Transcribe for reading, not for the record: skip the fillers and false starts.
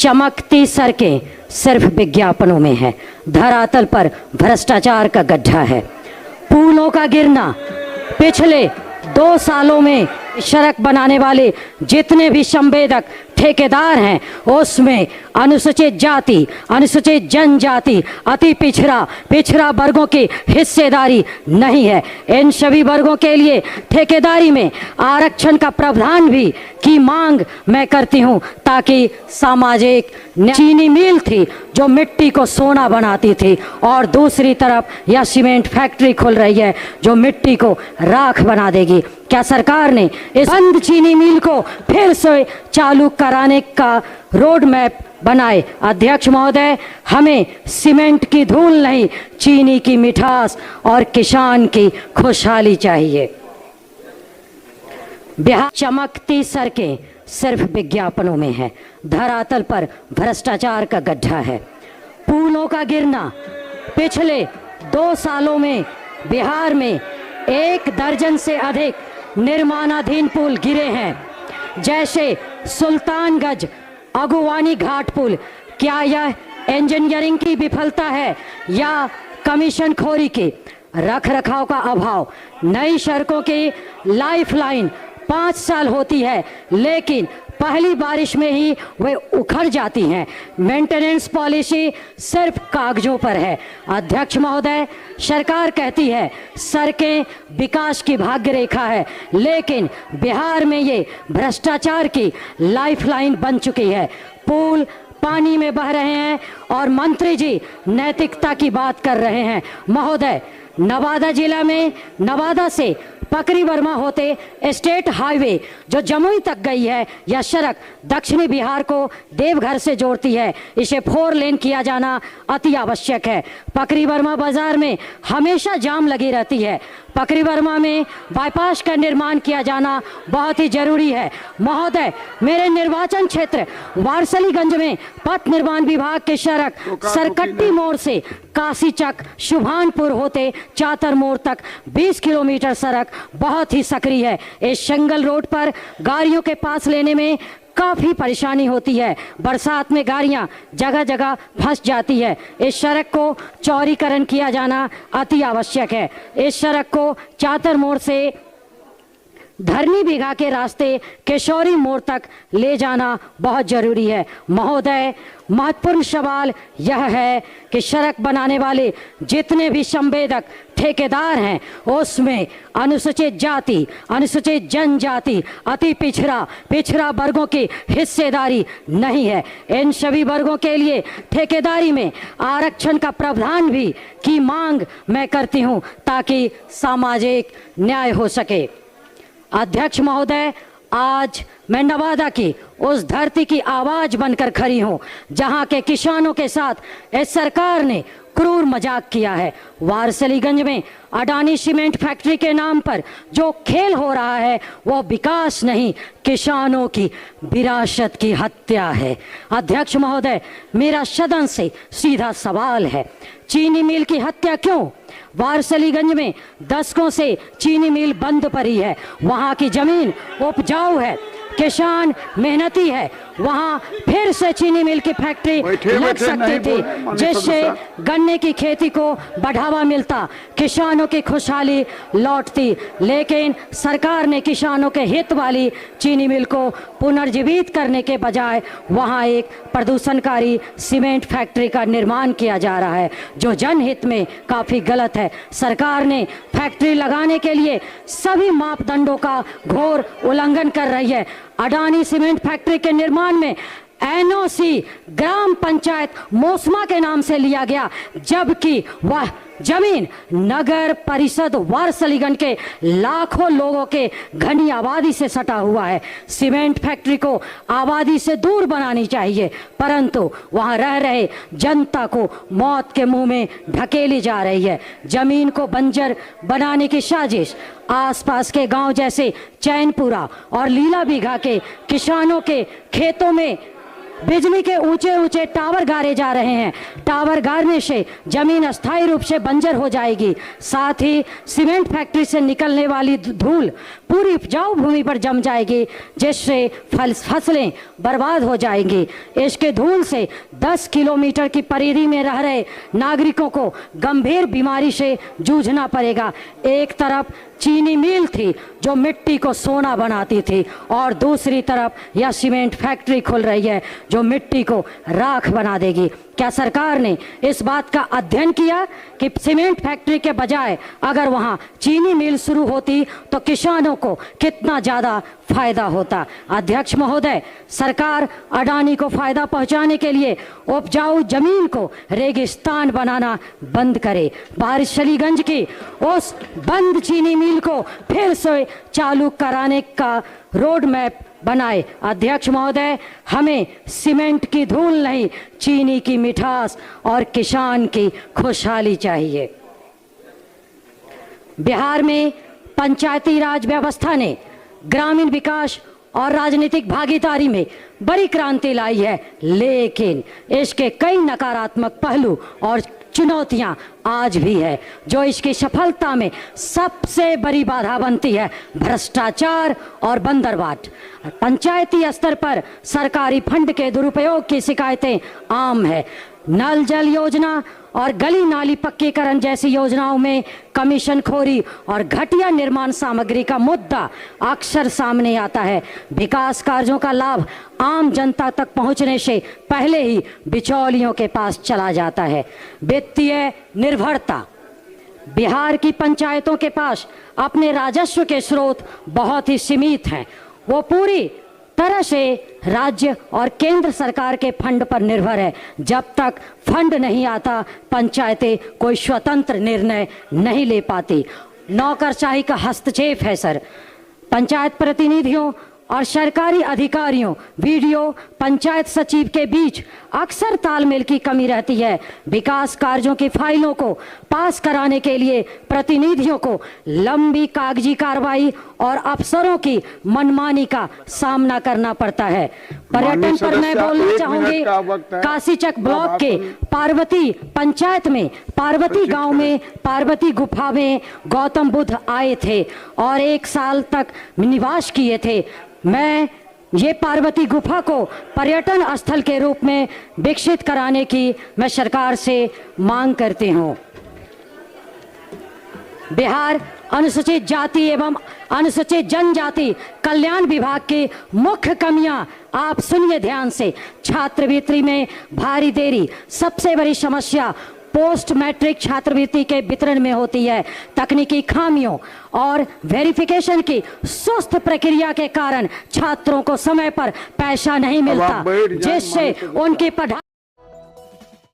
चमकती सड़कें सिर्फ विज्ञापनों में है, धरातल पर भ्रष्टाचार का गड्ढा है। पुलों का गिरना, पिछले 2 सालों में सड़क बनाने वाले जितने भी संवेदक ठेकेदार हैं उसमें अनुसूचित जाति, अनुसूचित जनजाति, अति पिछड़ा वर्गों की हिस्सेदारी नहीं है। इन सभी वर्गों के लिए ठेकेदारी में आरक्षण का प्रावधान भी की मांग मैं करती हूं, ताकि सामाजिक चीनी मिल थी जो मिट्टी को सोना बनाती थी, और दूसरी तरफ यह सीमेंट फैक्ट्री खुल रही है जो मिट्टी को राख बना देगी। क्या सरकार ने इस बंद चीनी मिल को फिर से चालू कराने का रोड मैप बनाए? अध्यक्ष महोदय, हमें सीमेंट की धूल नहीं, चीनी की मिठास और किसान की खुशहाली चाहिए। बिहार चमकती सड़कें सिर्फ विज्ञापनों में है, धरातल पर भ्रष्टाचार का गड्ढा है। पुलों का गिरना, पिछले 2 सालों में बिहार में 1 दर्जन से अधिक निर्माणाधीन पुल गिरे हैं, जैसे सुल्तानगंज अगुवानी घाट पुल। क्या यह इंजीनियरिंग की विफलता है या कमीशन खोरी की? रख रखाव का अभाव। नई सड़कों की लाइफलाइन 5 साल होती है, लेकिन पहली बारिश में ही वे उखड़ जाती हैं। मेंटेनेंस पॉलिसी सिर्फ कागजों पर है। अध्यक्ष महोदय, सरकार कहती है सड़कें विकास की भाग्य रेखा है, लेकिन बिहार में ये भ्रष्टाचार की लाइफलाइन बन चुकी है। पुल पानी में बह रहे हैं और मंत्री जी नैतिकता की बात कर रहे हैं। महोदय, नवादा जिला में नवादा से पकरी वर्मा होते स्टेट हाईवे जो जमुई तक गई है, यह सड़क दक्षिणी बिहार को देवघर से जोड़ती है। इसे 4 लेन किया जाना अति आवश्यक है। पकरी वर्मा बाजार में हमेशा जाम लगी रहती है। पकरी वर्मा में बाईपास का निर्माण किया जाना बहुत ही जरूरी है। महोदय, मेरे निर्वाचन क्षेत्र वारसलीगंज में पथ निर्माण विभाग की सड़क सरकट्टी मोड़ से काशीचक शुभानपुर होते चातर मोड़ तक 20 किलोमीटर सड़क बहुत ही सक्रिय है। इस सिंगल रोड पर गाड़ियों के पास लेने में काफी परेशानी होती है। बरसात में गाड़ियां जगह जगह फंस जाती है। इस सड़क को चौड़ीकरण किया जाना अति आवश्यक है। इस सड़क को चातर मोड़ से धरनी बीघा के रास्ते केशोरी मोड़ तक ले जाना बहुत जरूरी है। महोदय, महत्वपूर्ण सवाल यह है कि सड़क बनाने वाले जितने भी संवेदक ठेकेदार हैं उसमें अनुसूचित जाति, अनुसूचित जनजाति, अति पिछड़ा वर्गों की हिस्सेदारी नहीं है। इन सभी वर्गों के लिए ठेकेदारी में आरक्षण का प्रावधान भी की मांग मैं करती हूं, ताकि सामाजिक न्याय हो सके। अध्यक्ष महोदय, आज मैं नवादा की उस धरती की आवाज बनकर खड़ी हूं जहां के किसानों के साथ इस सरकार ने क्रूर मजाक किया है। वारसलीगंज में अडानी सीमेंट फैक्ट्री के नाम पर जो खेल हो रहा है वो विकास नहीं, किसानों की विरासत की हत्या है। अध्यक्ष महोदय, मेरा सदन से सीधा सवाल है, चीनी मिल की हत्या क्यों? वारसलीगंज में दशकों से चीनी मिल बंद पड़ी है। वहाँ की जमीन उपजाऊ है, किसान मेहनती है, वहाँ फिर से चीनी मिल की फैक्ट्री लग सकती थी, जिससे गन्ने की खेती को बढ़ावा मिलता, किसानों की खुशहाली लौटती। लेकिन सरकार ने किसानों के हित वाली चीनी मिल को पुनर्जीवित करने के बजाय वहाँ एक प्रदूषणकारी सीमेंट फैक्ट्री का निर्माण किया जा रहा है, जो जनहित में काफ़ी गलत है। सरकार ने फैक्ट्री लगाने के लिए सभी मापदंडों का घोर उल्लंघन कर रही है। अडानी सीमेंट फैक्ट्री के निर्माण में एनओसी ग्राम पंचायत मोसमा के नाम से लिया गया, जबकि वह जमीन नगर परिषद वारसलीगंज के लाखों लोगों के घनी आबादी से सटा हुआ है। सीमेंट फैक्ट्री को आबादी से दूर बनानी चाहिए, परंतु वहां रह रहे जनता को मौत के मुंह में ढकेली जा रही है। जमीन को बंजर बनाने की साजिश आसपास के गांव जैसे चैनपुरा और लीला बीघा के किसानों के खेतों में बिजली के ऊंचे ऊंचे टावर गाड़े जा रहे हैं। टावर गाड़ने से जमीन अस्थायी रूप से बंजर हो जाएगी। साथ ही सीमेंट फैक्ट्री से निकलने वाली धूल पूरी उपजाऊ भूमि पर जम जाएगी, जिससे फसलें बर्बाद हो जाएंगी। इसके धूल से 10 किलोमीटर की परिधि में रह रहे नागरिकों को गंभीर बीमारी से जूझना पड़ेगा। एक तरफ चीनी मिल थी जो मिट्टी को सोना बनाती थी, और दूसरी तरफ यह सीमेंट फैक्ट्री खुल रही है जो मिट्टी को राख बना देगी। क्या सरकार ने इस बात का अध्ययन किया कि सीमेंट फैक्ट्री के बजाय अगर वहां चीनी मिल शुरू होती तो किसानों को कितना ज़्यादा फायदा होता? अध्यक्ष महोदय, सरकार अडानी को फायदा पहुंचाने के लिए उपजाऊ जमीन को रेगिस्तान बनाना बंद करे। बारिशलीगंज की उस बंद चीनी मिल को फिर से चालू कराने का रोड मैप बनाए। अध्यक्ष महोदय, हमें सीमेंट की धूल नहीं, चीनी की मिठास और किसान की खुशहाली चाहिए। बिहार में पंचायती राज व्यवस्था ने ग्रामीण विकास और राजनीतिक भागीदारी में बड़ी क्रांति लाई है, लेकिन इसके कई नकारात्मक पहलू और चुनौतियां आज भी है। जो इसकी सफलता में सबसे बड़ी बाधा बनती है भ्रष्टाचार और बंदरबाट। पंचायती स्तर पर सरकारी फंड के दुरुपयोग की शिकायतें आम है। नल जल योजना और गली नाली पक्कीकरण जैसी योजनाओं में कमीशनखोरी और घटिया निर्माण सामग्री का मुद्दा अक्सर सामने आता है। विकास कार्यों का लाभ आम जनता तक पहुंचने से पहले ही बिचौलियों के पास चला जाता है। वित्तीय निर्भरता, बिहार की पंचायतों के पास अपने राजस्व के स्रोत बहुत ही सीमित हैं। वो पूरी तरह से राज्य और केंद्र सरकार के फंड पर निर्भर है। जब तक फंड नहीं आता, पंचायतें कोई स्वतंत्र निर्णय नहीं ले पाती। नौकरशाही का हस्तक्षेप है सर। पंचायत प्रतिनिधियों और सरकारी अधिकारियों, वीडियो पंचायत सचिव के बीच अक्सर तालमेल की कमी रहती है। विकास कार्यों की फाइलों को पास कराने के लिए प्रतिनिधियों को लंबी कागजी कार्रवाई और अफसरों की मनमानी का सामना करना पड़ता है। पर्यटन पर मैं बोलना चाहूंगी, काशीचक ब्लॉक के पार्वती पंचायत में पार्वती गांव में पार्वती गुफा में गौतम बुद्ध आए थे और 1 साल तक निवास किए थे। मैं ये पार्वती गुफा को पर्यटन स्थल के रूप में विकसित कराने की मैं सरकार से मांग करती हूँ। बिहार अनुसूचित जाति एवं अनुसूचित जनजाति कल्याण विभाग की मुख्य कमियां आप सुनिए ध्यान से। छात्रवृत्ति में भारी देरी सबसे बड़ी समस्या पोस्ट मैट्रिक छात्रवृत्ति के वितरण में होती है। तकनीकी खामियों और वेरिफिकेशन की सुस्त प्रक्रिया के कारण छात्रों को समय पर पैसा नहीं मिलता, जिससे उनकी पढ़ाई